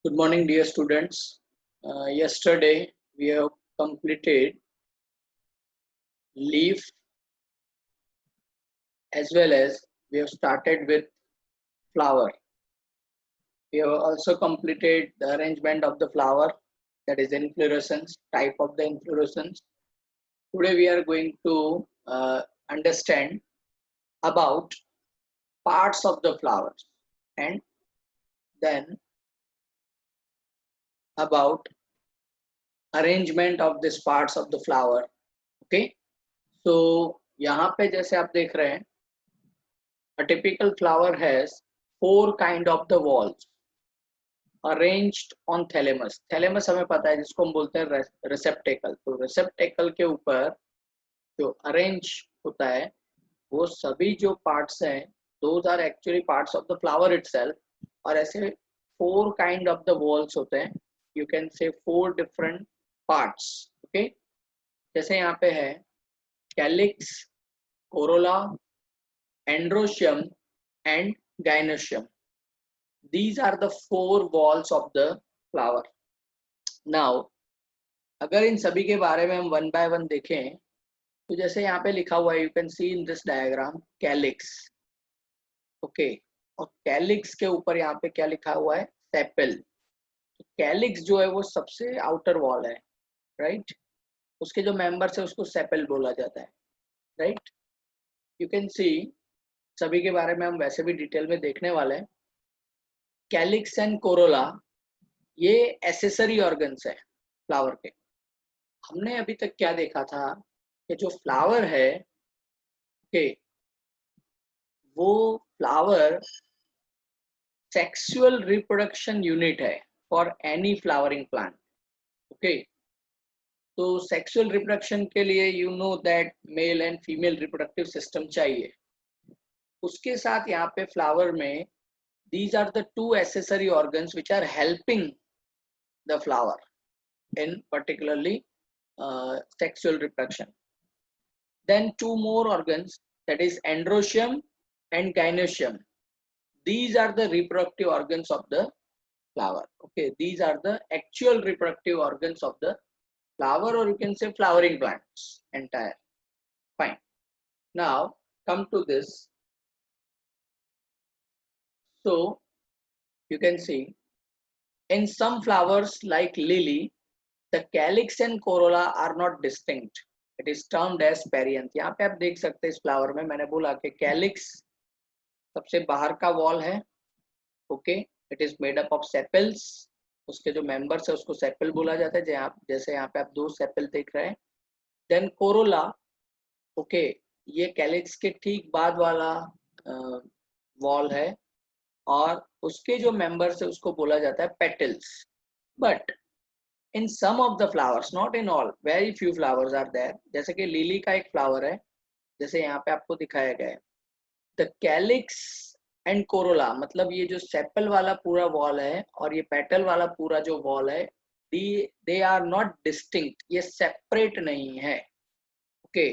Good morning, dear students. Yesterday we have completed leaf as well as we have started with flower. We have also completed the arrangement of the flower, that is inflorescence, type of the inflorescence. Today we are going to understand about parts of the flowers and then about arrangement of these parts of the flower. Okay, so यहाँ पे जैसे आप देख रहे हैं, a typical flower has four kind of the walls arranged on thalamus. Thalamus हमें पता है, जिसको हम बोलते हैं receptacle. तो receptacle के ऊपर जो arrange होता है वो सभी जो parts हैं, those are actually parts of the flower itself. और ऐसे four kind of the walls होते हैं. You can say four different parts. Okay, जैसे यहाँ पे है calyx, corolla, androecium and gynoecium. These are the four walls of the flower. Now, अगर इन सभी के बारे में हम वन बाय वन देखें तो जैसे यहाँ पे लिखा हुआ है, you can see in this diagram calyx. Okay, और कैलिक्स के ऊपर यहाँ पे क्या लिखा हुआ है, सेपल. तो कैलिक्स जो है वो सबसे आउटर वॉल है, राइट. उसके जो मेंबर्स है उसको सेपल बोला जाता है, राइट. यू कैन सी, सभी के बारे में हम वैसे भी डिटेल में देखने वाले हैं. कैलिक्स एंड कोरोला ये एसेसरी ऑर्गन्स है फ्लावर के. हमने अभी तक क्या देखा था कि जो फ्लावर है, ओके, वो फ्लावर सेक्सुअल रिप्रोडक्शन यूनिट है for any flowering plant. Okay, तो सेक्सुअल रिप्रोडक्शन के लिए you know that mail and female reproductive system चाहिए. उसके साथ यहाँ पे फ्लावर में these are the two accessory organs which are helping the flower in particularly sexual reproduction. Then two more organs, that is androecium and gynoecium. These are the reproductive organs of the flower. Okay, these are the actual reproductive organs of the flower, or you can say flowering plants entire. Fine. Now come to this. So you can see in some flowers like lily, the calyx and corolla are not distinct. It is termed as perianth. यहाँ पे आप देख सकते हैं इस flower में मैंने बोला कि कैलिक्स सबसे बाहर का वॉल है. Okay, it is made up of sepals. उसके जो मेंबर्स है उसको सेपल बोला जाता है, जैसे यहाँ पे आप दो सेपल देख रहे हैं. देन कोरोला, ओके, ये कैलिक्स के ठीक बाद वाला वॉल है और उसके जो मेंबर्स है उसको बोला जाता है petals. But in some of the flowers, not in all, very few flowers are there. जैसे कि लिली का एक फ्लावर है, जैसे यहाँ पे आपको दिखाया गया है. The calyx and corolla, मतलब ये जो सेपल वाला पूरा वॉल है और ये पेटल वाला पूरा जो वॉल है, they are not distinct. ये सेपरेट नहीं है. ओके,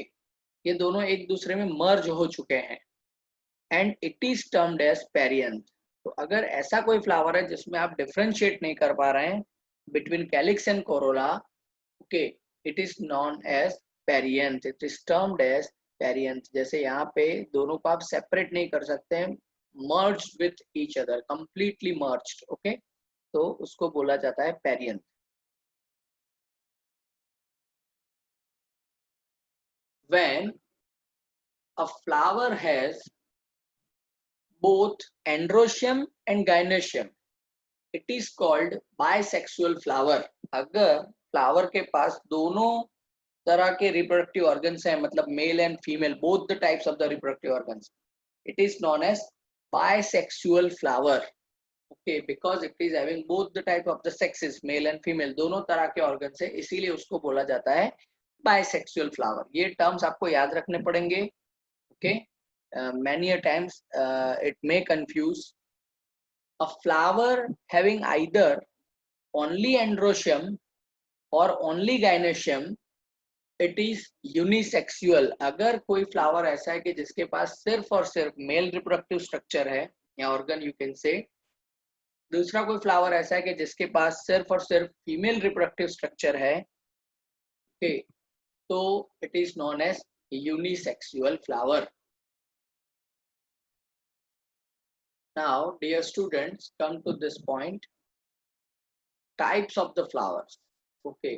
ये दोनों एक दूसरे में मर्ज हो चुके हैं. And it is termed as perianth. तो अगर ऐसा कोई फ्लावर है जिसमें आप डिफरेंशिएट नहीं कर पा रहे हैं between calyx and corolla, okay, it is known as perianth. It is termed as perianth. जैसे यहाँ पे दोनों को आप सेपरेट नहीं कर सकते हैं, merged with each other, completely merged. okay, तो उसको बोला जाता है perianth. When a flower has both androecium and gynoecium, it is called bisexual flower. अगर फ्लावर के पास दोनों तरह के रिप्रोडक्टिव ऑर्गन्स हैं, मतलब male and female, both the types of the reproductive organs, it is known as bisexual flower. Okay, because it is having both the type of the sexes, male and female, दोनों तरह के organs है, इसीलिए उसको बोला जाता है bisexual flower. ये टर्म्स आपको याद रखने पड़ेंगे. Okay, many a times it may confuse. A flower having either only androecium or only gynoecium, it is unisexual. अगर कोई फ्लावर ऐसा है कि जिसके पास सिर्फ और सिर्फ मेल रिप्रोडक्टिव स्ट्रक्चर है या ऑर्गन, यू कैन से, दूसरा कोई फ्लावर ऐसा है कि जिसके पास सिर्फ और सिर्फ फीमेल रिप्रोडक्टिव स्ट्रक्चर है, ओके, तो it is known as unisexual flower. Now, dear students, come to this point. Types of the flowers. Okay.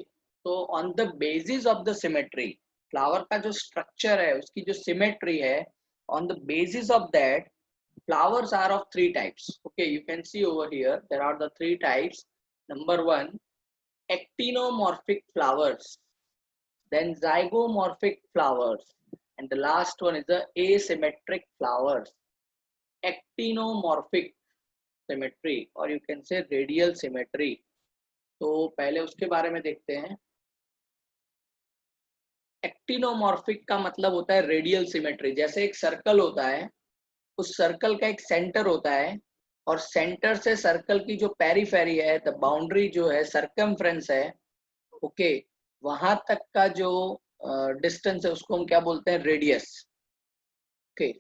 So on the basis of the symmetry, flower का जो structure है, उसकी जो symmetry है, on the basis of that, flowers are of three types. Okay, you can see over here, there are the three types. Number one, actinomorphic flowers. Then zygomorphic flowers. And the last one is the asymmetric flowers. Actinomorphic symmetry or you can say radial symmetry. तो पहले उसके बारे में देखते हैं. Actinomorphic का मतलब होता है रेडियल सिमेट्री. जैसे एक सर्कल होता है, उस सर्कल का एक सेंटर होता है और सेंटर से सर्कल की जो पेरीफेरी है, द बाउंड्री जो है, सरकमफ्रेंस है, ओके, वहां तक का जो डिस्टेंस है उसको हम क्या बोलते हैं, रेडियस. ओके,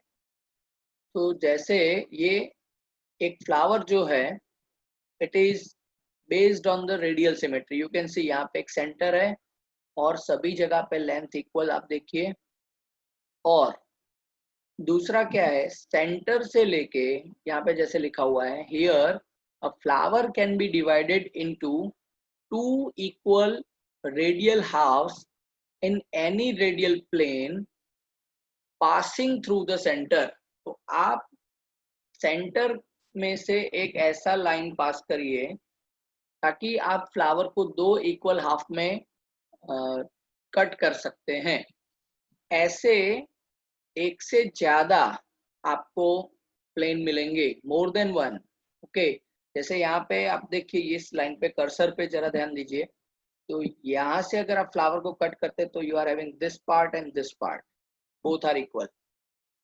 तो जैसे ये एक फ्लावर जो है, it is based on the radial symmetry. You can सी यहाँ पे एक सेंटर है और सभी जगह पे लेंथ इक्वल, आप देखिए. और दूसरा क्या है, सेंटर से लेके यहाँ पे जैसे लिखा हुआ है, here a flower can be divided into two equal radial halves in any radial plane passing through the centre. तो आप सेंटर में से एक ऐसा लाइन पास करिए ताकि आप फ्लावर को दो इक्वल हाफ में कट कर सकते हैं. ऐसे एक से ज्यादा आपको प्लेन मिलेंगे, मोर देन वन. ओके, जैसे यहाँ पे आप देखिए, इस लाइन पे कर्सर पे जरा ध्यान दीजिए. तो यहाँ से अगर आप फ्लावर को कट करते हैं तो you are having this part and this part, both are equal.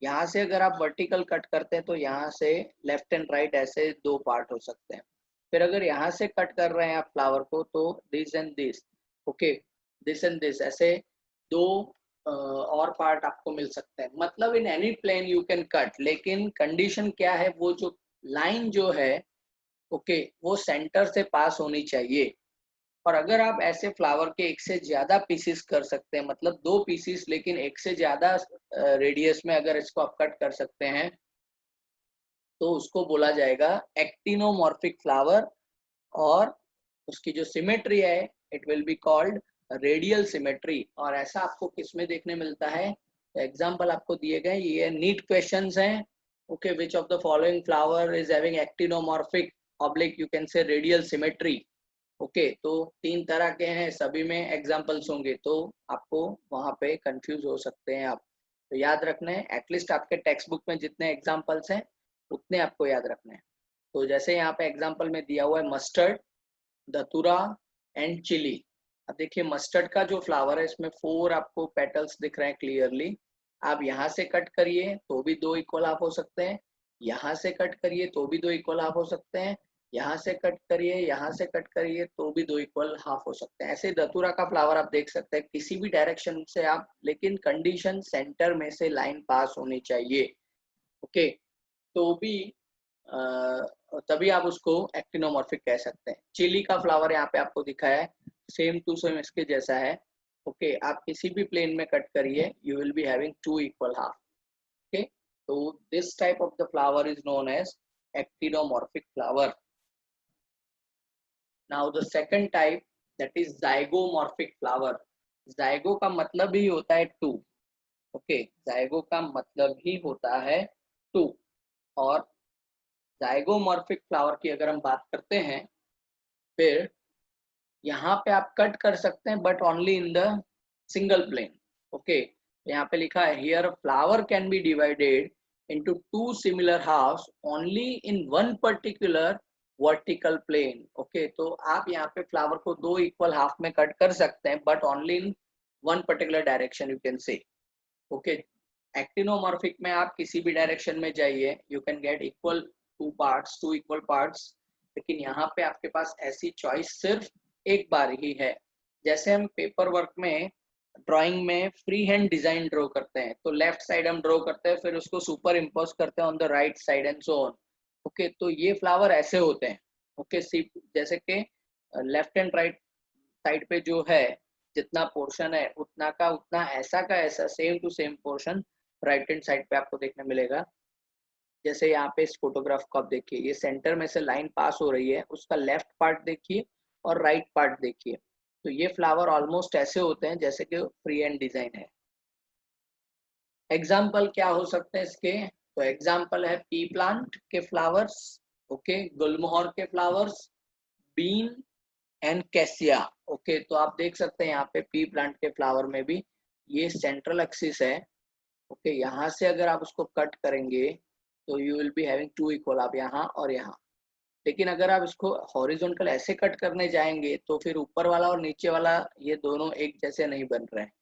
यहाँ से अगर आप वर्टिकल कट करते हैं तो यहाँ से लेफ्ट एंड राइट ऐसे दो पार्ट हो सकते हैं. फिर अगर यहाँ से कट कर रहे हैं आप फ्लावर को तो this and this, okay, this and this, ऐसे दो और पार्ट आपको मिल सकते हैं. मतलब in any plane you can cut, लेकिन कंडीशन क्या है, वो जो लाइन जो है, ओके, वो सेंटर से पास होनी चाहिए. और अगर आप ऐसे फ्लावर के एक से ज्यादा पीसेस कर सकते हैं, मतलब दो पीसेस लेकिन एक से ज्यादा रेडियस में अगर इसको आप कट कर सकते हैं, तो उसको बोला जाएगा एक्टिनोमॉर्फिक फ्लावर. और उसकी जो सिमेट्री है, it will be called radial symmetry. और ऐसा आपको किस में देखने मिलता है, एग्जाम्पल आपको दिए गए, ये नीट क्वेश्चंस हैं. Okay, which of the following flower is having actinomorphic oblique you can से रेडियल सिमेट्री. ओके, तो तीन तरह के हैं, सभी में एग्जाम्पल्स होंगे, तो आपको वहां पे कंफ्यूज हो सकते हैं आप. तो याद रखना है, एटलीस्ट आपके टेक्स्ट बुक में जितने एग्जाम्पल्स हैं उतने आपको याद रखना है. तो जैसे यहाँ पे एग्जाम्पल में दिया हुआ है मस्टर्ड, धतूरा एंड चिली. अब देखिए मस्टर्ड का जो फ्लावर है, इसमें 4 आपको पेटल्स दिख रहे हैं क्लियरली. आप यहाँ से कट करिए तो भी दो इक्वल हाफ हो सकते हैं, यहाँ से कट करिए तो भी दो इक्वल हाफ हो सकते हैं, यहाँ से कट करिए, यहाँ से कट करिए तो भी दो इक्वल हाफ हो सकते हैं. ऐसे धतूरा का फ्लावर आप देख सकते हैं किसी भी डायरेक्शन से आप, लेकिन कंडीशन सेंटर में से लाइन पास होनी चाहिए. ओके, तो भी तभी आप उसको एक्टिनोमॉर्फिक कह सकते हैं. चिली का फ्लावर यहाँ पे आपको दिखा है, सेम टू सेम इसके जैसा है. ओके, आप किसी भी प्लेन में कट करिए, you will be having two equal half. Okay, तो this type of the flower is known as actinomorphic flower. Now the second type, that is zygomorphic flower. Zygo का मतलब ही होता है टू. ओके, जाइगो का मतलब ही होता है टू. और जाइगोमॉर्फिक फ्लावर की अगर हम बात करते हैं, फिर यहाँ पे आप कट कर सकते हैं but only in the single plane. Okay, यहाँ पे लिखा है here flower can be divided into two similar halves only in one particular vertical plane. Okay, तो आप यहाँ पे फ्लावर को दो इक्वल हाफ में कट कर सकते हैं but only in one particular direction you can say. Okay, actinomorphic में आप किसी भी डायरेक्शन में जाइए, you can get equal two parts, two equal parts. लेकिन यहाँ पे आपके पास ऐसी चॉइस सिर्फ एक बार ही है. जैसे हम पेपर वर्क में, ड्राइंग में फ्री हैंड डिजाइन ड्रॉ करते हैं, तो लेफ्ट साइड हम ड्रॉ करते हैं, फिर उसको सुपर इम्पोज करते हैं on the right side and so on. Okay, तो ये फ्लावर ऐसे होते हैं. ओके, सी जैसे कि लेफ्ट एंड राइट साइड पे जो है जितना पोर्शन है उतना का उतना, ऐसा का ऐसा same to same portion right hand side पे आपको देखने मिलेगा। जैसे यहाँ पे इस फोटोग्राफ को आप देखिए, ये सेंटर में से लाइन पास हो रही है, उसका लेफ्ट पार्ट देखिए और राइट पार्ट देखिए। तो ये फ्लावर ऑलमोस्ट ऐसे होते हैं जैसे कि फ्री हैंड डिजाइन है। एग्जाम्पल क्या हो सकते हैं इसके? तो एग्जाम्पल है पी प्लांट के फ्लावर्स, ओके, गुलमोहर के flowers, bean and cassia. Okay, तो आप देख सकते हैं यहाँ पे पी प्लांट के फ्लावर में भी ये सेंट्रल एक्सिस है। ओके, यहाँ से अगर आप उसको कट करेंगे तो you will be having two equal, आप यहाँ और यहाँ। लेकिन अगर आप इसको हॉरिजॉन्टल ऐसे कट करने जाएंगे तो फिर ऊपर वाला और नीचे वाला ये दोनों एक जैसे नहीं बन रहे हैं।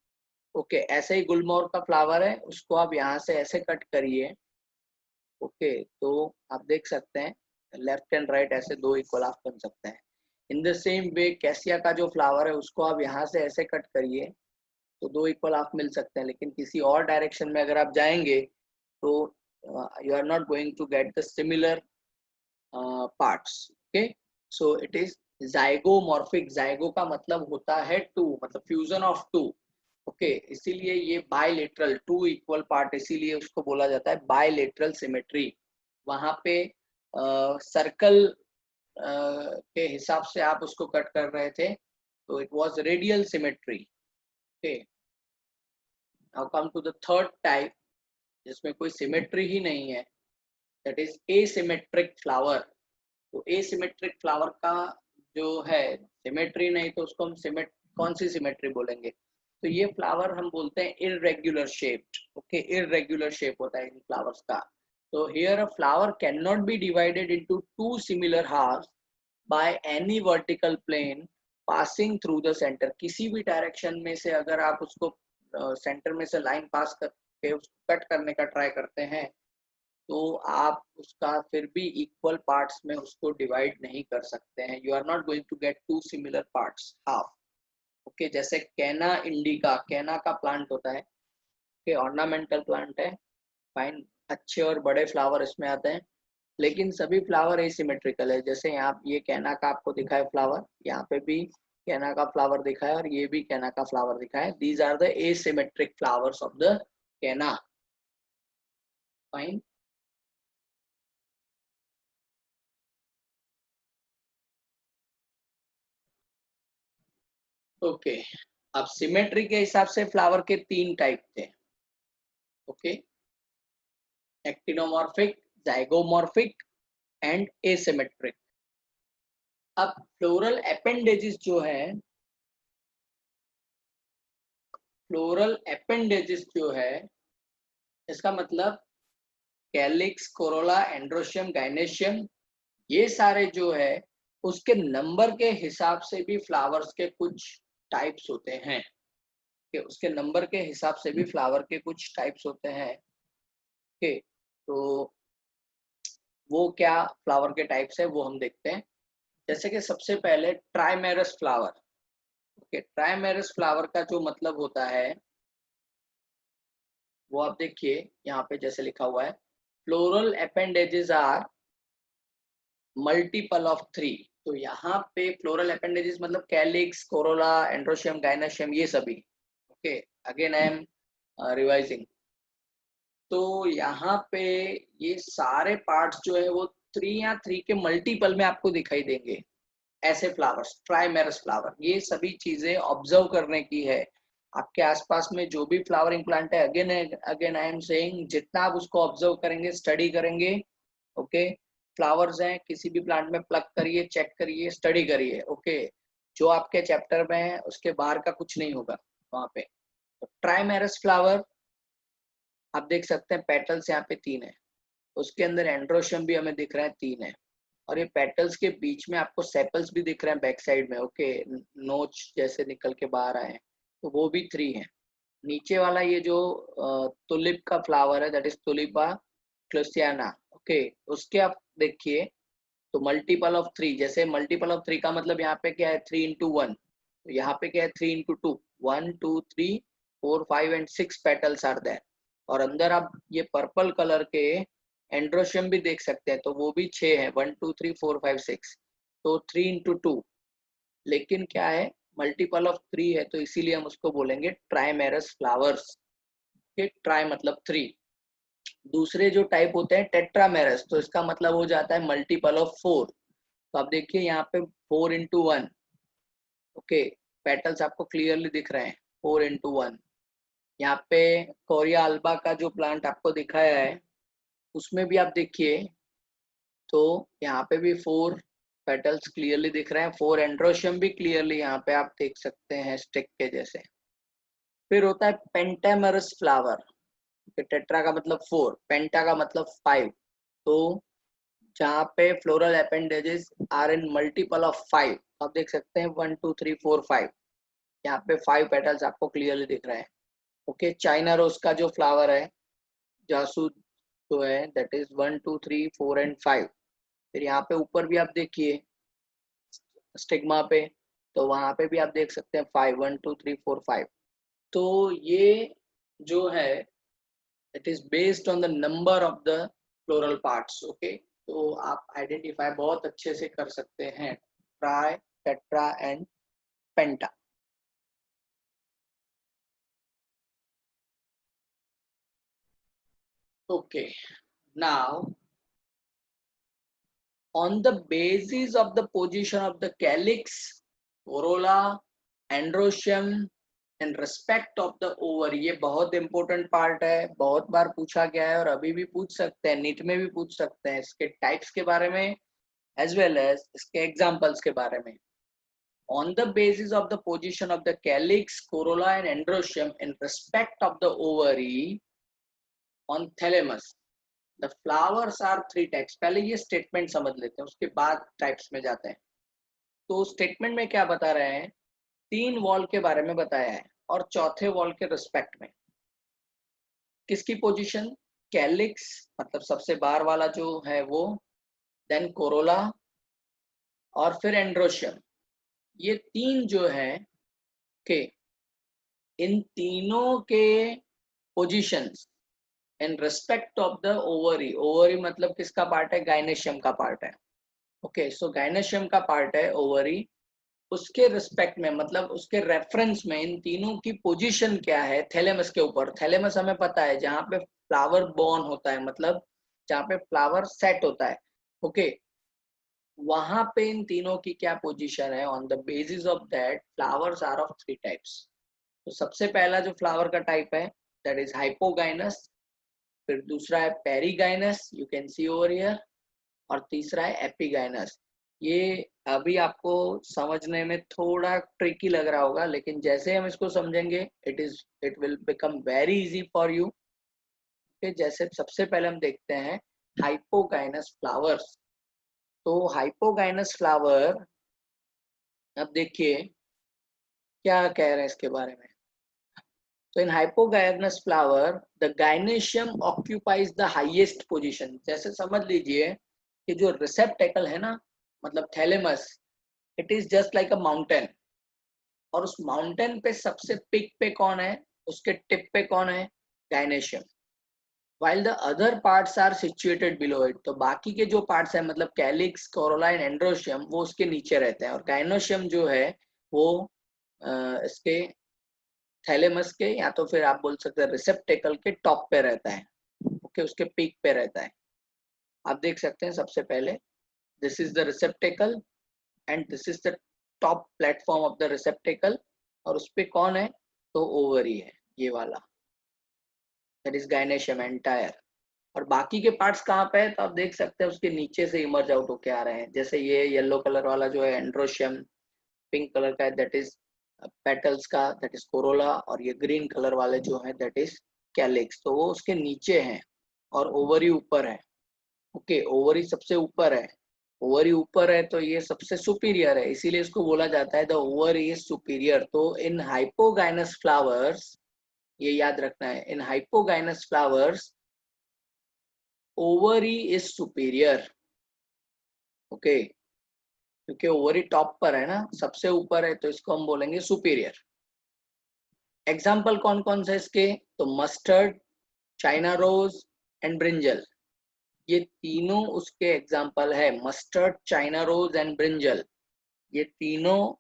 ओके, ऐसे ही गुलमोहर का फ्लावर है, उसको आप यहाँ से ऐसे कट करिए। ओके, तो आप देख सकते हैं लेफ्ट एंड राइट ऐसे दो इक्वल आप बन सकते हैं। In the same way cassia का जो फ्लावर है उसको आप यहाँ से ऐसे कट करिए तो दो इक्वल आप मिल सकते हैं। लेकिन किसी और डायरेक्शन में अगर आप जाएंगे तो you are not going to get the similar parts. Okay, so it is zygomorphic. Zygo का मतलब होता है टू, मतलब फ्यूजन ऑफ टू। ओके, इसीलिए ये बायलेटरल, टू इक्वल पार्ट, इसीलिए उसको बोला जाता है बायलेटरल सिमेट्री। वहां पे सर्कल के हिसाब से आप उसको कट कर रहे थे तो it was radial symmetry. Okay, now come to the third type जिसमें कोई सिमेट्री ही नहीं है, दैट इज एसिमेट्रिक फ्लावर। तो एसिमेट्रिक फ्लावर का जो है सिमेट्री नहीं, तो उसको हम कौन सी सिमेट्री बोलेंगे? तो ये फ्लावर हम बोलते हैं irregular shaped. Okay, irregular shape होता है इन फ्लावर्स का। तो here a flower can not be divided into two similar halves by any vertical plane passing through the centre. किसी भी डायरेक्शन में से अगर आप उसको सेंटर में से लाइन पास करके उसको कट करने का ट्राई करते हैं तो आप उसका फिर भी इक्वल पार्ट्स में उसको डिवाइड नहीं कर सकते हैं। You are not going to get two similar parts half. Okay, जैसे कैना इंडिका, कैना का प्लांट होता है, ओके, ऑर्नामेंटल प्लांट है, फाइन, अच्छे और बड़े फ्लावर इसमें आते हैं, लेकिन सभी फ्लावर एसिमेट्रिकल है। जैसे यहाँ ये कैना का आपको दिखा है फ्लावर, यहाँ पे भी कैना का फ्लावर दिखा है और ये भी कैना का फ्लावर दिखा है। These are the asymmetric flowers of the canna. Fine, okay, अब सिमेट्री के हिसाब से फ्लावर के तीन टाइप थे। Okay, actinomorphic, zygomorphic and asymmetric. अब फ्लोरल अपेंडेजेस जो है, फ्लोरल अपेंडेजेस जो है, इसका मतलब कैलिक्स, कोरोला, एंड्रोशियम, गाइनेशियम, ये सारे जो है उसके नंबर के हिसाब से भी फ्लावर्स के कुछ टाइप्स होते हैं। कि उसके नंबर के हिसाब से भी फ्लावर के कुछ टाइप्स होते हैं। ओके, तो वो क्या फ्लावर के टाइप्स है वो हम देखते हैं। जैसे कि सबसे पहले ट्राइमेरस फ्लावर। ओके, ट्राइमेरस फ्लावर का जो मतलब होता है वो आप देखिए यहाँ पे जैसे लिखा हुआ है, floral appendages are multiple of three. तो यहाँ पे फ्लोरल अपेंडेजेस मतलब कैलिक्स, कोरोला, एंड्रोशियम, गाइनोशियम, ये सभी। Okay, again I am revising. तो यहाँ पे ये सारे पार्ट्स जो है वो थ्री या थ्री के मल्टीपल में आपको दिखाई देंगे। ऐसे फ्लावर्स ट्राइमेरस फ्लावर, ये सभी चीजें ऑब्जर्व करने की है। आपके आसपास में जो भी फ्लावरिंग प्लांट है, again again I am saying, जितना आप उसको ऑब्जर्व करेंगे, स्टडी करेंगे, ओके, फ्लावर्स हैं किसी भी प्लांट में, प्लग करिए, चेक करिए, स्टडी करिए। ओके, जो आपके चैप्टर में है उसके बाहर का कुछ नहीं होगा वहां पे। तो ट्राइमेरस फ्लावर आप देख सकते हैं, पेटल्स यहाँ पे तीन है, उसके अंदर एंड्रोशियम भी हमें दिख रहा है, तीन है, और ये पेटल्स के बीच में आपको सेपल्स भी दिख रहे हैं बैक साइड में। ओके, नोच जैसे निकल के बाहर आए हैं, तो वो भी थ्री है। नीचे वाला ये जो तुलिप का फ्लावर है, दैट इज तुलिपा क्लसियाना। ओके, उसके आप देखिए तो मल्टीपल ऑफ थ्री, जैसे मल्टीपल ऑफ थ्री का मतलब यहाँ पे क्या है, थ्री इंटू वन, तो यहाँ पे क्या है, three into two, one two three four five and six petals are there. और अंदर आप ये पर्पल कलर के एंड्रोशियम भी देख सकते हैं, तो वो भी छह है, one two three four five six. तो 3 into 2, लेकिन क्या है मल्टीपल ऑफ 3 है, तो इसीलिए हम उसको बोलेंगे ट्राइमेरस फ्लावर्स। ट्राई मतलब 3। दूसरे जो टाइप होते हैं टेट्रामेरस, तो इसका मतलब हो जाता है मल्टीपल ऑफ 4। तो आप देखिए यहाँ पे 4 into 1। ओके, पेटल्स आपको क्लियरली दिख रहे हैं, 4 into 1। यहाँ पे कोरिया अल्बा का जो प्लांट आपको दिखाया है उसमें भी आप देखिए, तो यहाँ पे भी 4 पेटल्स क्लियरली दिख रहे हैं, 4 एंड्रोशियम भी क्लियरली यहाँ पे आप देख सकते हैं स्टिक के जैसे। फिर होता है पेंटामेरस फ्लावर। टेट्रा का मतलब 4, पेंटा का मतलब 5। तो जहाँ पे floral appendages are in multiple of 5, आप देख सकते हैं 1 2 3 4 5। यहाँ पे 5 पेटल्स आपको क्लियरली दिख रहे हैं। ओके, चाइना रोज का जो फ्लावर है जासू जो है दैट इज 1 2 3 4 एंड 5। फिर यहाँ पे ऊपर भी आप देखिए स्टिग्मा पे, तो वहां पे भी आप देख सकते हैं 5 1 2 3 4 5। तो ये जो है it is based on the number of the floral parts. Okay, तो आप आइडेंटिफाई बहुत अच्छे से कर सकते हैं try, tetra and penta. Okay, now on the basis of the position of the calyx, corolla, androecium and respect of the ovary, ये बहुत इंपॉर्टेंट पार्ट है, बहुत बार पूछा गया है और अभी भी पूछ सकते हैं, नीट में भी पूछ सकते हैं इसके टाइप्स के बारे में एज वेल एज इसके एग्जांपल्स के बारे में। On the basis of the position of the calyx, corolla and androecium in respect of the ovary on thalamus, the flowers are 3 types. पहले ये स्टेटमेंट समझ लेते हैं, उसके बाद टाइप्स में जाते हैं। तो स्टेटमेंट में क्या बता रहे हैं, 3 वॉल के बारे में बताया है और चौथे वॉल के रिस्पेक्ट में किसकी पोजीशन, कैलिक्स मतलब सबसे बाहर वाला जो है वो, देन कोरोला और फिर एंड्रोशियम। ये 3 जो है के इन तीनों के positions in respect of the ovary. Ovary मतलब किसका पार्ट है, गाइनेशियम का पार्ट है। ओके, सो गाइनेशियम का पार्ट है ओवरी, उसके रिस्पेक्ट में मतलब उसके रेफरेंस में इन तीनों की पोजीशन क्या है थैलेमस के ऊपर। थैलेमस हमें पता है जहाँ पे फ्लावर बॉर्न होता है, मतलब जहाँ पे फ्लावर सेट होता है। ओके, वहां पे इन तीनों की क्या पोजीशन है, on the basis of that flowers are of 3 types. तो सबसे पहला जो फ्लावर का टाइप है दैट इज हाइपोगाइनस, फिर दूसरा है perigynous, you can C over here, और तीसरा है एपिगाइनस। ये अभी आपको समझने में थोड़ा ट्रिकी लग रहा होगा, लेकिन जैसे हम इसको समझेंगे it will become very easy for you. जैसे सबसे पहले हम देखते हैं हाइपोगाइनस फ्लावर्स। तो हाइपोगाइनस फ्लावर, अब देखिए क्या कह रहे हैं इसके बारे में। तो in hypogynous flower the gynoecium occupies the highest position. जैसे समझ लीजिए कि जो रिसेप्टेकल है ना, मतलब thalamus, it is just like a mountain, और उस माउंटेन पे सबसे पिक पे कौन है, उसके टिप पे कौन है, gynoecium. while the other parts are situated below it, तो बाकी के जो पार्ट्स हैं मतलब कैलिक्स, कोरोला एंड एंड्रोशियम वो उसके नीचे रहते हैं, और गाइनोशियम जो है वो इसके थैलेमस के या तो फिर आप बोल सकते हैं रिसेप्टेकल के टॉप पे रहता है। ओके, उसके पीक पे रहता है। आप देख सकते हैं सबसे पहले this is the receptacle and this is the top platform of the receptacle, और उस पे कौन है, तो ओवरी है ये वाला, दैट इज गाइनेशियम एंटायर। और बाकी के पार्ट्स कहाँ पे है, तो आप देख सकते हैं उसके नीचे से इमर्ज आउट होके आ रहे हैं। जैसे ये येलो कलर वाला जो है एंड्रोशियम, पिंक कलर का है दैट इज पेटल्स का, दैट इज कोरोला, और ये ग्रीन कलर वाले जो है दैट इज कैलिक्स। तो वो उसके नीचे हैं और ओवरी ऊपर है। ओके, ओवरी सबसे ऊपर है, ओवरी ऊपर है तो ये सबसे सुपीरियर है, इसीलिए इसको बोला जाता है द ओवरी इज सुपीरियर। तो इन हाइपोगाइनस फ्लावर्स, ये याद रखना है, in hypogynous flowers ovary is superior. Okay, क्योंकि ओवरी टॉप पर है ना, सबसे ऊपर है, तो इसको हम बोलेंगे सुपीरियर। एग्जाम्पल कौन कौन से इसके, तो mustard, China rose and brinjal. ये तीनों उसके एग्जाम्पल है, mustard, China rose and brinjal. ये तीनों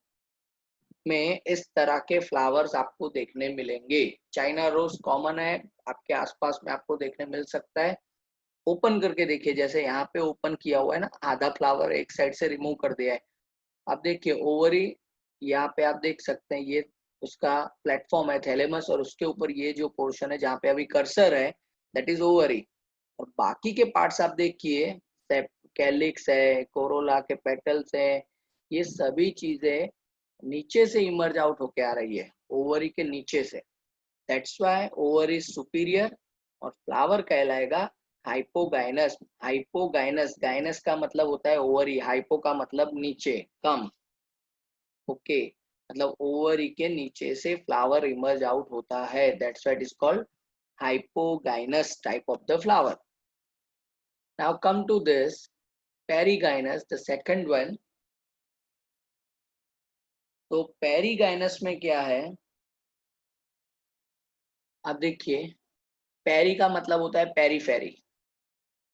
में इस तरह के फ्लावर्स आपको देखने मिलेंगे। चाइना रोज कॉमन है, आपके आसपास में आपको देखने मिल सकता है। ओपन करके देखिए, जैसे यहाँ पे ओपन किया हुआ है ना, आधा फ्लावर एक साइड से रिमूव कर दिया है। आप देखिए ओवरी, यहाँ पे आप देख सकते हैं ये उसका प्लेटफॉर्म है थैलेमस, और उसके ऊपर ये जो पोर्शन है जहाँ पे अभी कर्सर है, दैट इज ओवरी। और बाकी के पार्ट्स आप देखिए, कैलिक्स है, कोरोला के पेटल्स है, ये सभी चीजें नीचे से इमर्ज आउट होके आ रही है, ओवरी के नीचे से। That's why ovary is superior और फ्लावर कहलाएगा हाइपोगाइनस। हाइपोगाइनस, गाइनस का मतलब होता है ओवरी, हाइपो का मतलब नीचे, कम। ओके, मतलब ओवरी के नीचे से फ्लावर इमर्ज आउट होता है, that's why it is called hypogynous type of the flower. Now come to this perigynous, the second one. तो पेरीगाइनस में क्या है, अब देखिए, पेरी का मतलब होता है पेरीफेरी,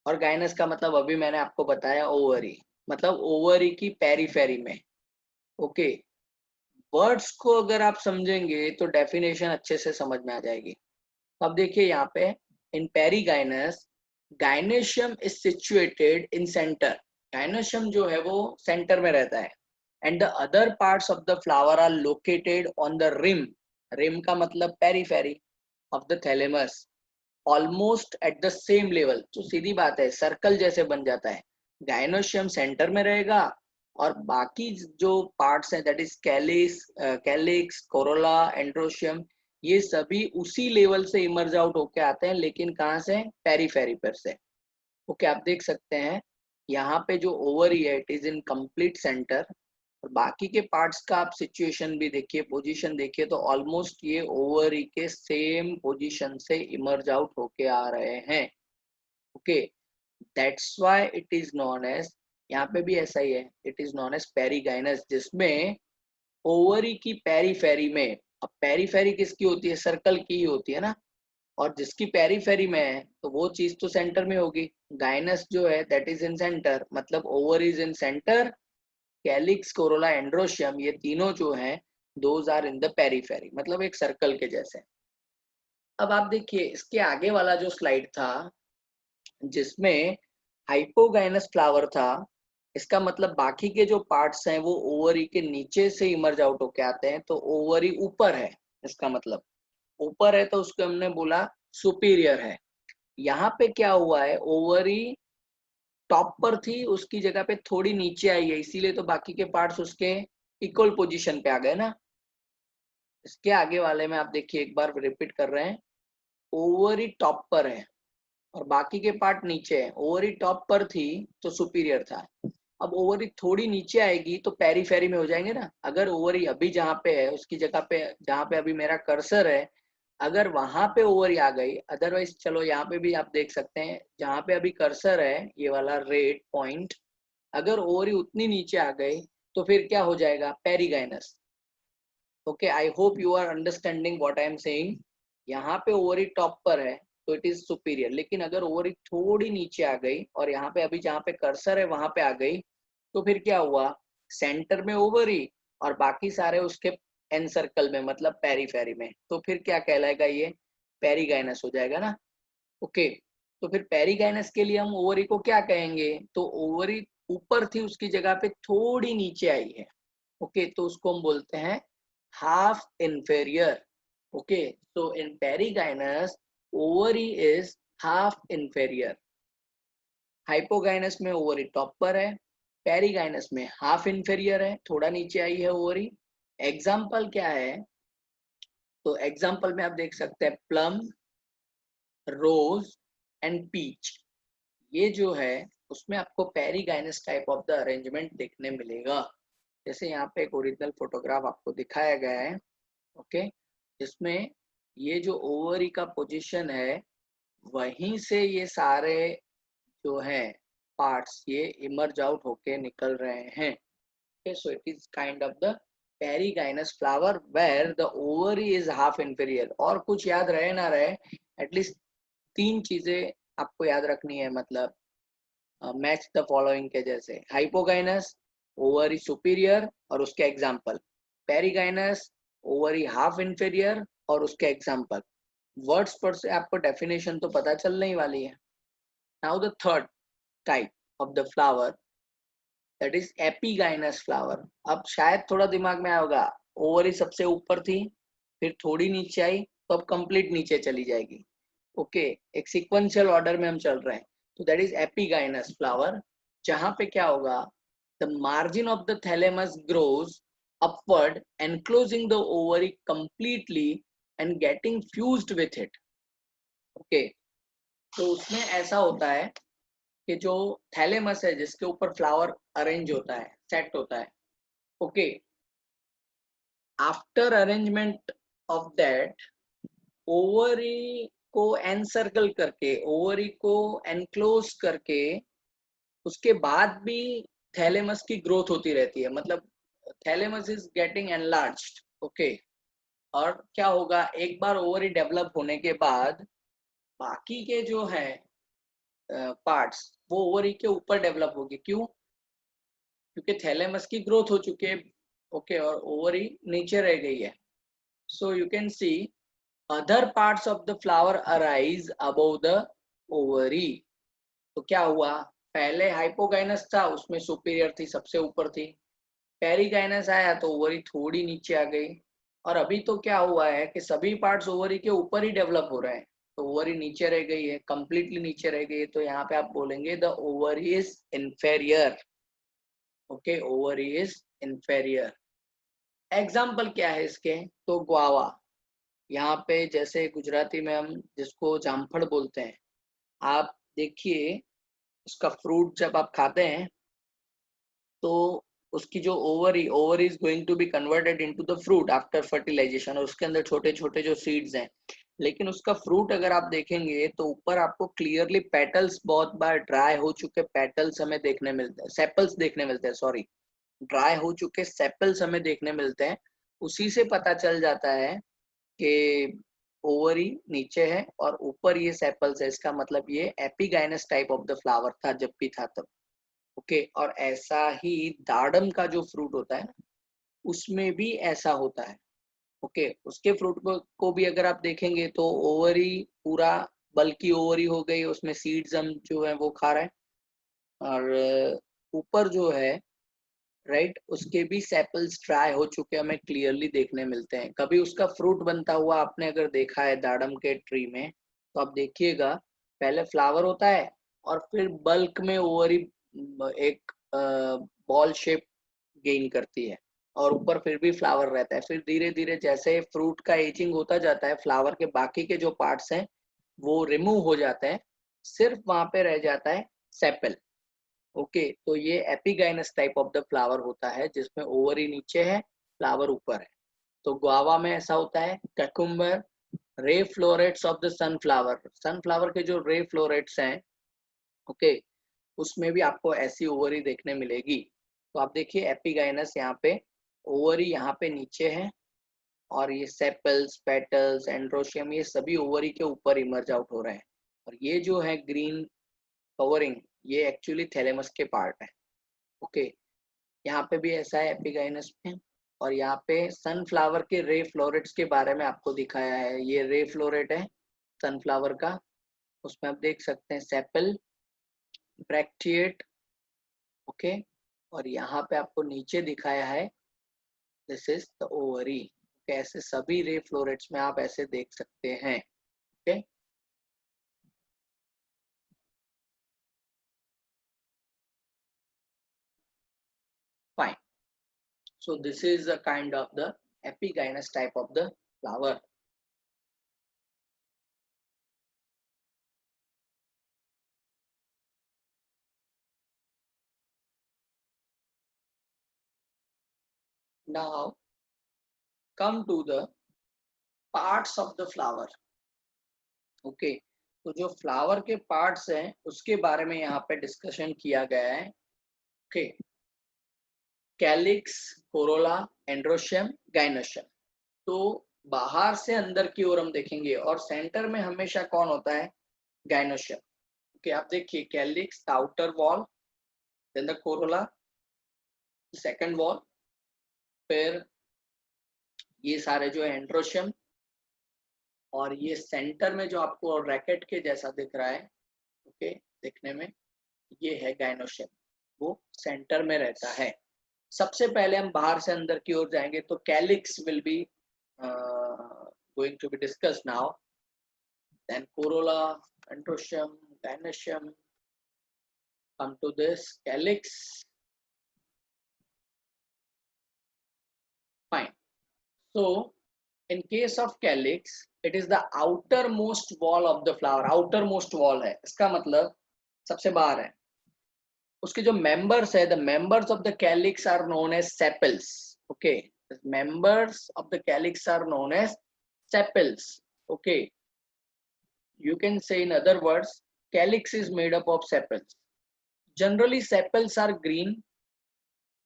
और गाइनस का मतलब अभी मैंने आपको बताया ओवरी, मतलब ओवरी की पेरीफेरी में। ओके, वर्ड्स को अगर आप समझेंगे तो डेफिनेशन अच्छे से समझ में आ जाएगी। अब देखिए यहाँ पे, in perigynous, gynoecium is situated in centre. Gynoecium जो है वो सेंटर में रहता है, and the other parts of the flower are located on the rim. Rim का मतलब periphery of the thalamus, almost at the same level. तो सीधी बात है, सर्कल जैसे बन जाता है। गाइनोशियम सेंटर में रहेगा, और बाकी जो पार्ट्स हैं, that is calyx, calyx, corolla, androecium, ये सभी उसी लेवल से इमर्ज आउट होके आते हैं, लेकिन कहाँ से, पेरीफेरी पर से। ओके, आप देख सकते हैं यहाँ पे जो ओवरी है, it is in complete centre, और बाकी के पार्ट्स का आप सिचुएशन भी देखिए, पोजीशन देखिए, तो ऑलमोस्ट ये ओवरी के सेम पोजीशन से इमर्ज आउट होके आ रहे हैं। Okay, that's why it is known as, यहाँ पे भी ऐसा ही है, it is known as perigynous, जिसमें ओवरी की पेरीफेरी में, अब पेरीफेरी किसकी होती है, सर्कल की ही होती है ना, और जिसकी पेरीफेरी में है तो वो चीज तो सेंटर में होगी। गाइनस जो है दैट इज इन सेंटर, मतलब ovary is in centre, calyx, corolla, androecium, ये तीनों जो हैं those are in the periphery, मतलब एक सर्कल के जैसे। अब आप देखिए इसके आगे वाला जो स्लाइड था, जिसमें हाइपोगाइनस फ्लावर था, इसका मतलब बाकी के जो पार्ट्स हैं वो ओवरी के नीचे से इमर्ज आउट होके आते हैं, तो ओवरी ऊपर है, इसका मतलब ऊपर है, तो उसको हमने बोला सुपीरियर है। यहाँ पे क्या हुआ है, ओवरी टॉप पर थी, उसकी जगह पे थोड़ी नीचे आई है, इसीलिए तो बाकी के पार्ट्स उसके इक्वल पोजीशन पे आ गए ना। इसके आगे वाले में आप देखिए, एक बार रिपीट कर रहे हैं, ओवरी टॉप पर है और बाकी के पार्ट नीचे है। ओवरी टॉप पर थी तो सुपीरियर था, अब ओवरी थोड़ी नीचे आएगी तो पेरीफेरी में हो जाएंगे ना। अगर ओवरी अभी जहाँ पे है उसकी जगह पे, जहाँ पे अभी मेरा कर्सर है, अगर वहां पे ओवरी आ गई, अदरवाइज चलो यहाँ पे भी आप देख सकते हैं, जहाँ पे अभी कर्सर है ये वाला रेड पॉइंट, अगर ओवरी उतनी नीचे आ गई तो फिर क्या हो जाएगा, perigynous. Okay, I hope you are understanding what I am saying. यहाँ पे ओवरी टॉप पर है तो इट इज सुपीरियर, लेकिन अगर ओवरी थोड़ी नीचे आ गई और यहाँ पे अभी जहाँ पे कर्सर है वहां पे आ गई, तो फिर क्या हुआ, सेंटर में ओवरी और बाकी सारे उसके एन सर्कल में, मतलब पेरीफेरी में, तो फिर क्या कहलाएगा, ये पेरीगाइनस हो जाएगा ना। ओके, तो फिर पेरीगाइनस के लिए हम ओवरी को क्या कहेंगे, तो ओवरी ऊपर थी उसकी जगह पे थोड़ी नीचे आई है। ओके, तो उसको हम बोलते हैं half inferior. Okay, so in perigynous, ovary is half inferior. Hypogynous में ओवरी टॉप पर है, पेरीगाइनस में हाफ इंफेरियर है, थोड़ा नीचे आई है ओवरी। एग्जाम्पल क्या है, तो एग्जाम्पल में आप देख सकते हैं प्लम, रोज एंड पीच, ये जो है उसमें आपको perigynous type of the arrangement देखने मिलेगा। जैसे यहाँ पे एक ओरिजिनल फोटोग्राफ आपको दिखाया गया है। ओके, जिसमें ये जो ओवरी का पोजीशन है, वहीं से ये सारे जो है पार्ट्स ये इमर्ज आउट होके निकल रहे हैं। Okay, so it is kind of the perigynous flower where the ovary is half inferior. और कुछ याद रहे ना रहे, एटलीस्ट तीन चीजें आपको याद रखनी है, मतलब मैच द फॉलोइंग के जैसे हाइपोगाइनस, ओवरी सुपीरियर और उसके example, perigynous, ovary half inferior और उसके एग्जाम्पल। वर्ड्स पर से आपको डेफिनेशन तो पता चलने ही वाली है। Now the third type of the flower, that is epigynous flower. अब शायद थोड़ा दिमाग में आया होगा, ओवरी सबसे ऊपर थी, फिर थोड़ी नीचे आई, तो अब कंप्लीट नीचे चली जाएगी। ओके, एक सीक्वेंशियल ऑर्डर में हम चल रहे हैं। तो दैट इज एपिगाइनस फ्लावर, जहां पे क्या होगा, the margin of the thalamus grows upward enclosing the ovary completely and getting fused with it. Okay, तो उसमें ऐसा होता है कि जो थैलेमस है जिसके ऊपर फ्लावर अरेंज होता है, सेट होता है, okay, after arrangement of that, ovary को एनसर्कल करके, ओवरी को एनक्लोज करके, उसके बाद भी थैलेमस की ग्रोथ होती रहती है, मतलब thalamus is getting enlarged. Okay, और क्या होगा, एक बार ओवरी डेवलप होने के बाद बाकी के जो है पार्ट्स वो ओवरी के ऊपर डेवलप होगी। क्यों? क्योंकि थैलेमस की ग्रोथ हो चुकी है, ओके, और ओवरी नीचे रह गई है। So you can C other parts of the flower arise above the ovary। तो क्या हुआ, पहले हाइपोगाइनस था, उसमें सुपीरियर थी, सबसे ऊपर थी। पेरिगाइनस आया तो ओवरी थोड़ी नीचे आ गई। और अभी तो क्या हुआ है कि सभी पार्ट्स ओवरी के ऊपर ही डेवलप हो रहे हैं, तो ओवरी नीचे रह गई है, कंप्लीटली नीचे रह गई है। तो यहाँ पे आप बोलेंगे the ovary is inferior. Okay, ovary is inferior. Example क्या है इसके, तो ग्वावा, यहाँ पे जैसे गुजराती में हम जिसको जामफड़ बोलते हैं, आप देखिए उसका फ्रूट जब आप खाते हैं तो उसकी जो ovary is going to be converted into the fruit after fertilisation, और उसके अंदर छोटे छोटे जो सीड्स हैं। लेकिन उसका फ्रूट अगर आप देखेंगे तो ऊपर आपको क्लियरली पेटल्स, बहुत बार ड्राई हो चुके पेटल्स हमें देखने मिलते हैं, सेपल्स देखने मिलते हैं, सॉरी, ड्राई हो चुके सेपल्स हमें देखने मिलते हैं। उसी से पता चल जाता है कि ओवरी नीचे है और ऊपर ये सेपल्स है, इसका मतलब ये epigynous type of the flower था जब भी था तब। ओके, और ऐसा ही दाडम का जो फ्रूट होता है उसमें भी ऐसा होता है। ओके, उसके फ्रूट को भी अगर आप देखेंगे तो ओवरी पूरा बल्कि ओवरी हो गई, उसमें सीड्स हम जो है वो खा रहे हैं, और ऊपर जो है, राइट, उसके भी सेपल्स ड्राई हो चुके हमें क्लियरली देखने मिलते हैं। कभी उसका फ्रूट बनता हुआ आपने अगर देखा है दाडम के ट्री में, तो आप देखिएगा पहले फ्लावर होता है और फिर बल्क में ओवरी एक बॉल शेप गेन करती है, और ऊपर फिर भी फ्लावर रहता है। फिर धीरे धीरे जैसे फ्रूट का एजिंग होता जाता है, फ्लावर के बाकी के जो पार्ट्स हैं वो रिमूव हो जाते हैं, सिर्फ वहां पे रह जाता है सेपल। ओके, तो ये epigynous type of the flower होता है जिसमें ओवरी नीचे है, फ्लावर ऊपर है। तो गुआवा में ऐसा होता है। Cucumber, ray florets of the sunflower, sunflower के जो रे फ्लोरेट्स हैं, ओके, उसमें भी आपको ऐसी ओवरी देखने मिलेगी। तो आप देखिए एपिगाइनस यहाँ पे, ओवरी यहाँ पे नीचे है, और ये सेपल्स, पेटल्स, एंड्रोशियम, ये सभी ओवरी के ऊपर इमर्ज आउट हो रहे हैं। और ये जो है ग्रीन कवरिंग, ये एक्चुअली थैलेमस के पार्ट है। ओके, यहाँ पे भी ऐसा है एपिगाइनस में। और यहाँ पे सनफ्लावर के रे फ्लोरेट्स के बारे में आपको दिखाया है, ये रे फ्लोरेट है सनफ्लावर का, उसमें आप देख सकते हैं सेपल, ब्रैक्टिएट। ओके, और यहाँ पे आपको नीचे दिखाया है दिस इज द ओवरी। ऐसे सभी रे फ्लोरेट्स में आप ऐसे देख सकते हैं। Okay, fine. So this is a kind of the epigynous type of the flower. Now come to the parts of the flower. Okay, तो जो फ्लावर के पार्ट्स हैं उसके बारे में यहाँ पे डिस्कशन किया गया है। Okay, calyx, corolla, androecium, gynoecium. तो बाहर से अंदर की ओर हम देखेंगे और सेंटर में हमेशा कौन होता है, गाइनोशियम। ओके आप देखिए calyx outer wall, then the corolla second wall, फिर ये सारे जो है एंड्रोशियम, और ये सेंटर में जो आपको रैकेट के जैसा दिख रहा है, ओके दिखने में, ये है गाइनोशियम, वो सेंटर में रहता है। सबसे पहले हम बाहर से अंदर की ओर जाएंगे तो calyx will be going to be discuss now, then corolla, androecium, gynoecium, come to this calyx. Fine. So in case of calyx, it is the outermost wall of the flower. outermost wall है, इसका मतलब सबसे बाहर है। उसके जो members है, the members of the calyx are known as sepals. Okay, the members of the calyx are known as sepals. Okay, you can say in other words, calyx is made up of sepals. Generally sepals are green,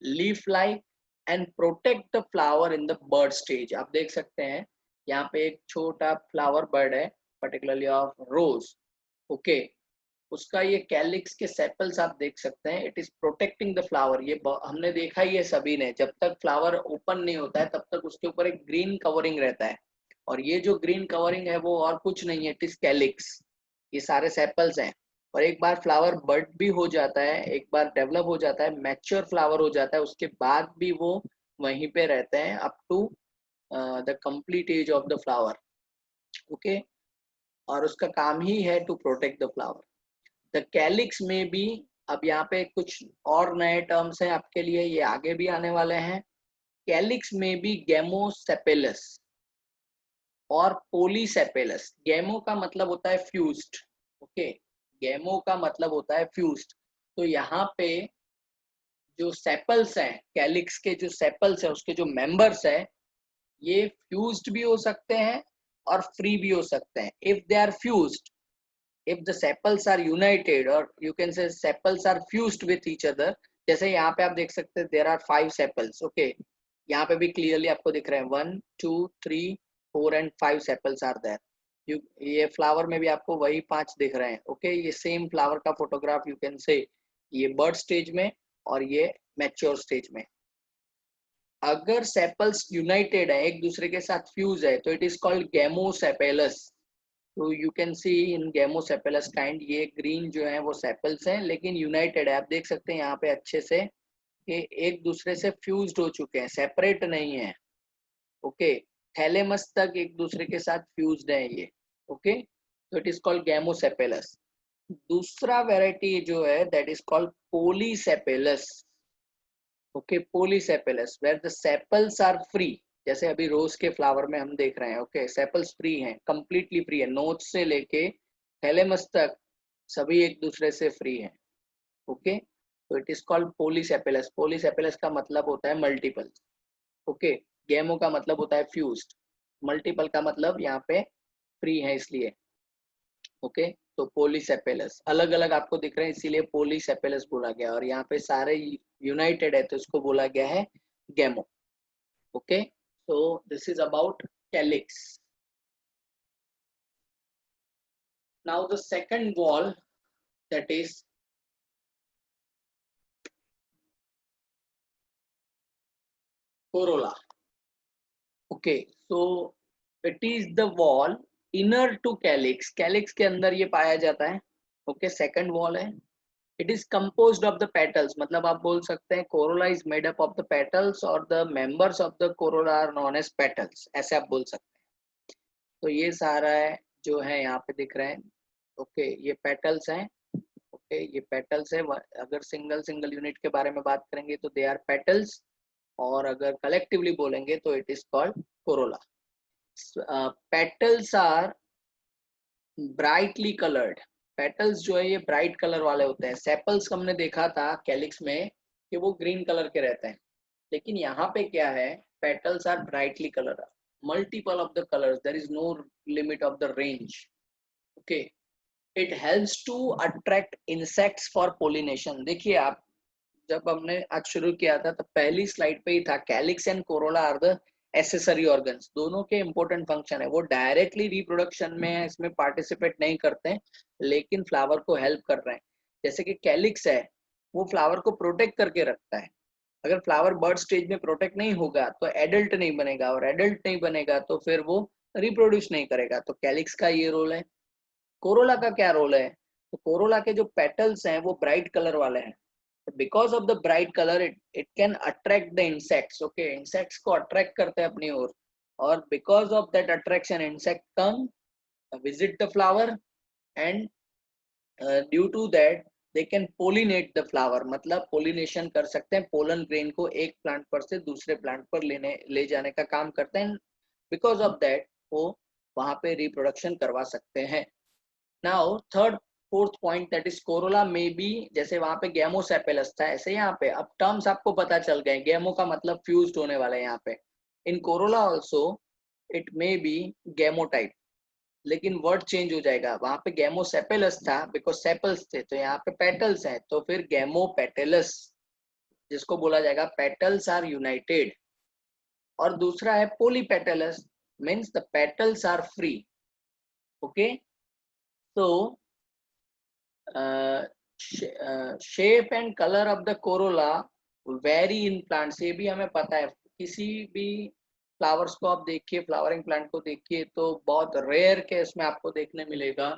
leaf like, and protect the flower in the bud stage. आप देख सकते हैं यहाँ पे एक छोटा flower bird है, particularly of rose. Okay उसका ये कैलिक्स के सेपल्स आप देख सकते हैं, it is protecting the flower. ये हमने देखा ही है सभी ने, जब तक फ्लावर ओपन नहीं होता है तब तक उसके ऊपर एक ग्रीन कवरिंग रहता है, और ये जो ग्रीन कवरिंग है वो और कुछ नहीं है, इट इज कैलिक्स। ये सारे सेपल्स हैं, और एक बार फ्लावर बड भी हो जाता है, एक बार डेवलप हो जाता है, मैच्योर फ्लावर हो जाता है, उसके बाद भी वो वहीं पे रहते हैं up to the complete age of the flower. Okay और उसका काम ही है to protect the flower. The calyx में भी, अब यहाँ पे कुछ और नए टर्म्स हैं आपके लिए, ये आगे भी आने वाले हैं। कैलिक्स में भी गेमोसेपेलस और पोलीसेपेलस। गेमो का मतलब होता है फ्यूज्ड, ओके गेमो का मतलब होता है फ्यूज्ड। तो यहाँ पे जो सेपल्स हैं, कैलिक्स के जो सेपल्स है, उसके जो मेंबर्स है, ये फ्यूज्ड भी हो सकते हैं और फ्री भी हो सकते हैं। If they are fused, if the sepals are united, or you can say sepals are fused with each other, जैसे यहाँ पे आप देख सकते हैं there are 5 sepals. okay यहाँ पे भी क्लियरली आपको दिख रहे हैं 1 2 3 4 and 5 sepals are there. ये फ्लावर में भी आपको वही 5 दिख रहे हैं। ओके ये सेम फ्लावर का फोटोग्राफ यू कैन से, ये बर्ड स्टेज में और ये मैच्योर स्टेज में। अगर सेपल्स यूनाइटेड है, एक दूसरे के साथ फ्यूज है, तो इट इज कॉल्ड गेमोसेपेलस। तो you can see in gamosepalous kind, ये ग्रीन जो है वो सेपल्स हैं लेकिन यूनाइटेड है। आप देख सकते हैं यहाँ पे अच्छे से कि एक दूसरे से फ्यूज्ड हो चुके हैं, सेपरेट नहीं है। ओके थैलेमस तक एक दूसरे के साथ फ्यूज्ड है ये। ओके तो इट इज कॉल्ड गेमोसेपेलस। दूसरा वेराइटी जो है that is called polysepalous. Okay polysepalous where the sepals are free, जैसे अभी रोज के फ्लावर में हम देख रहे हैं। ओके सेपल्स फ्री हैं, कंप्लीटली फ्री है, नोच से लेके थैलेमस तक सभी एक दूसरे से फ्री हैं। ओके तो इट इज कॉल्ड पोलीसेपेलस। पोलीसेपेलस का मतलब होता है मल्टीपल। ओके गेमो का मतलब होता है फ्यूज्ड, मल्टीपल का मतलब यहाँ पे फ्री है इसलिए। ओके तो पोलीसेपेलस अलग अलग आपको दिख रहे हैं इसीलिए पोलीसेपेलस बोला गया, और यहाँ पे सारे यूनाइटेड है तो इसको बोला गया है गेमो। Okay so this is about calyx. Now the second wall, that is corolla. Okay so it is the wall inner to calyx. calyx के अंदर ये पाया जाता है। ओके सेकंड वॉल है। It is composed of the petals, मतलब आप बोल सकते हैं corolla is made up of the petals और the members of the corolla are known as petals, ऐसे आप बोल सकते हैं। तो ये सारा है जो है यहाँ पे दिख रहे हैं। ओके ये पेटल्स हैं। ओके ये पेटल्स है। अगर सिंगल सिंगल यूनिट के बारे में बात करेंगे तो दे आर पेटल्स, और अगर कलेक्टिवली बोलेंगे तो it is called corolla. Petals are brightly coloured. Petals जो है ये ब्राइट कलर वाले होते हैं। सेपल्स हमने देखा था कैलिक्स में कि वो ग्रीन कलर के रहते हैं, लेकिन यहाँ पे क्या है, petals are brightly colour, multiple of the colours, there is no limit of the range. Okay it helps to attract insects for pollination. देखिए आप, जब हमने आज शुरू किया था तो पहली स्लाइड पे ही था calyx and corolla are the accessory organs, दोनों के इंपॉर्टेंट फंक्शन है। वो डायरेक्टली रिप्रोडक्शन में इसमें पार्टिसिपेट नहीं करते हैं, लेकिन फ्लावर को हेल्प कर रहे हैं। जैसे कि कैलिक्स है, वो फ्लावर को प्रोटेक्ट करके रखता है। अगर फ्लावर बर्ड स्टेज में प्रोटेक्ट नहीं होगा तो एडल्ट नहीं बनेगा, और एडल्ट नहीं बनेगा तो फिर वो रिप्रोड्यूस नहीं करेगा। तो कैलिक्स का ये रोल है। कोरोला का क्या रोल है? तो कोरोला के जो पेटल्स हैं वो ब्राइट कलर वाले हैं। Because of the bright colour it can attract the insects. Okay, insects को अट्रैक्ट करते हैं अपनी ओर, और because of that attraction insect come visit the flower, and due to that they can pollinate the flower, मतलब pollination कर सकते हैं, पोलन ग्रेन को एक प्लांट पर से दूसरे प्लांट पर ले जाने का काम करते हैं। बिकॉज ऑफ दैट वो वहां पे रिप्रोडक्शन करवा सकते हैं। Now third fourth point, that is Corolla में बी, जैसे वहां पे गैमोसेपेलस था, ऐसे यहाँ पे अब टर्म्स आपको पता चल गए। गैमो का मतलब फ्यूज्ड होने वाला है यहाँ पे। In corolla also it may be gamotype, लेकिन वर्ड चेंज हो जाएगा। वहां पे गैमोसेपेलस था बिकॉज सेपल्स थे, तो यहाँ पे पेटल्स हैं, तो फिर गैमोपेटेलस, जिसको बोला जाएगा पेटल्स आर यूनाइटेड। और दूसरा है polypetalous, means the petals are free. Okay, तो shape and colour of the corolla vary in plants, ये भी हमें पता है। किसी भी फ्लावर्स को आप देखिए, फ्लावरिंग प्लांट को देखिए, तो बहुत रेयर केस में आपको देखने मिलेगा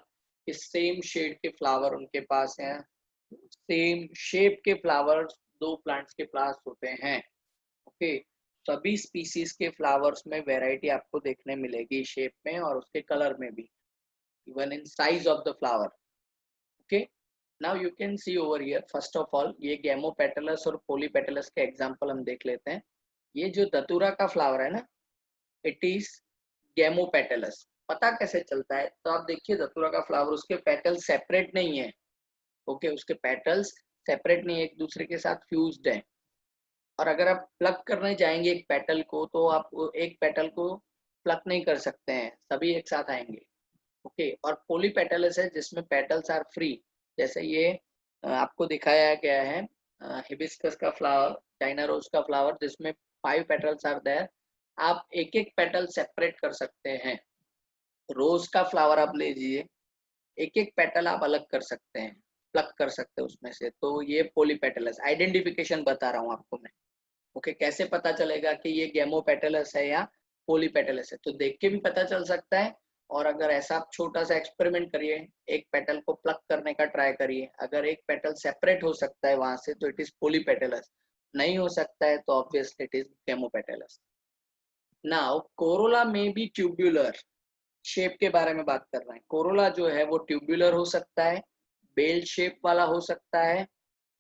कि सेम शेड के फ्लावर उनके पास हैं, सेम शेप के फ्लावर्स दो प्लांट्स के पास होते हैं। ओके, सभी स्पीसीज के फ्लावर्स में वैरायटी आपको देखने मिलेगी, शेप में और उसके कलर में भी, even in size of the flower. Okay, now you can C over here, first of all ये गैमोपेटलस और पोलीपेटलस के एग्जांपल हम देख लेते हैं। ये जो धतूरा का फ्लावर है ना, इट इज गैमोपेटलस। पता कैसे चलता है? तो आप देखिए धतूरा का फ्लावर, उसके पेटल्स सेपरेट नहीं है। ओके, उसके पेटल्स सेपरेट नहीं है, एक दूसरे के साथ फ्यूज्ड है। और अगर आप प्लग करने जाएंगे एक पेटल को, तो आप एक पेटल को प्लग नहीं कर सकते हैं, सभी एक साथ आएंगे। ओके, और पोलीपेटलस है जिसमें पेटल्स आर फ्री। जैसे ये आपको दिखाया गया है हिबिस्कस का फ्लावर, चाइना रोज का फ्लावर, जिसमें 5 पेटल्स आर देयर। आप एक एक पेटल सेपरेट कर सकते हैं। रोज का फ्लावर आप लीजिए, एक एक पेटल आप अलग कर सकते हैं, प्लग कर सकते हैं उसमें से। तो ये पोलीपेटलस आइडेंटिफिकेशन बता रहा हूँ आपको मैं। ओके, कैसे पता चलेगा कि ये गैमोपेटलस है या पोलीपेटलस है? तो देख के भी पता चल सकता है। और अगर ऐसा आप छोटा सा एक्सपेरिमेंट करिए, एक पेटल को प्लग करने का ट्राई करिए, अगर एक पेटल सेपरेट हो सकता है वहां से, तो इट इज पोलीपेटलस। नहीं हो सकता है तो obviously it is gamopetalous. Now Corolla में भी ट्यूब्यूलर, शेप के बारे में बात कर रहे हैं। कोरोला जो है वो ट्यूब्यूलर हो सकता है, बेल शेप वाला हो सकता है,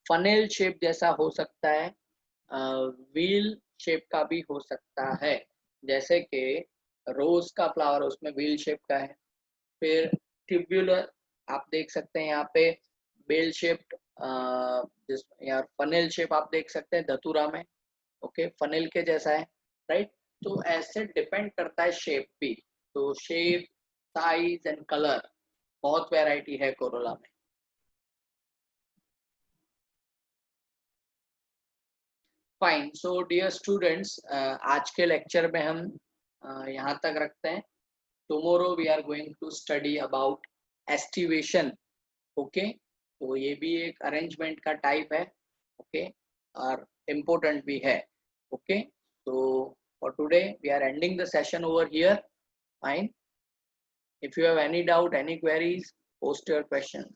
फनेल शेप जैसा हो सकता है, व्हील शेप का भी हो सकता है। जैसे कि रोज का फ्लावर उसमें व्हील शेप का है। फिर ट्यूब्यूलर आप देख सकते हैं यहाँ पे, बेल शेप्ड, या फनेल शेप आप देख सकते हैं धतूरा में। ओके, फनेल के जैसा है, राइट। तो ऐसे डिपेंड करता है शेप भी। तो शेप, साइज एंड कलर, बहुत वैरायटी है कोरोला में। फाइन, सो डियर स्टूडेंट्स, आज के लेक्चर में हम यहाँ तक रखते हैं। Tomorrow we are going to study about aestivation. Okay, तो ये भी एक अरेंजमेंट का टाइप है। ओके, और इम्पोर्टेंट भी है। Okay, so for today we are ending the session over here. Fine, if you have any doubt, any queries, post your questions.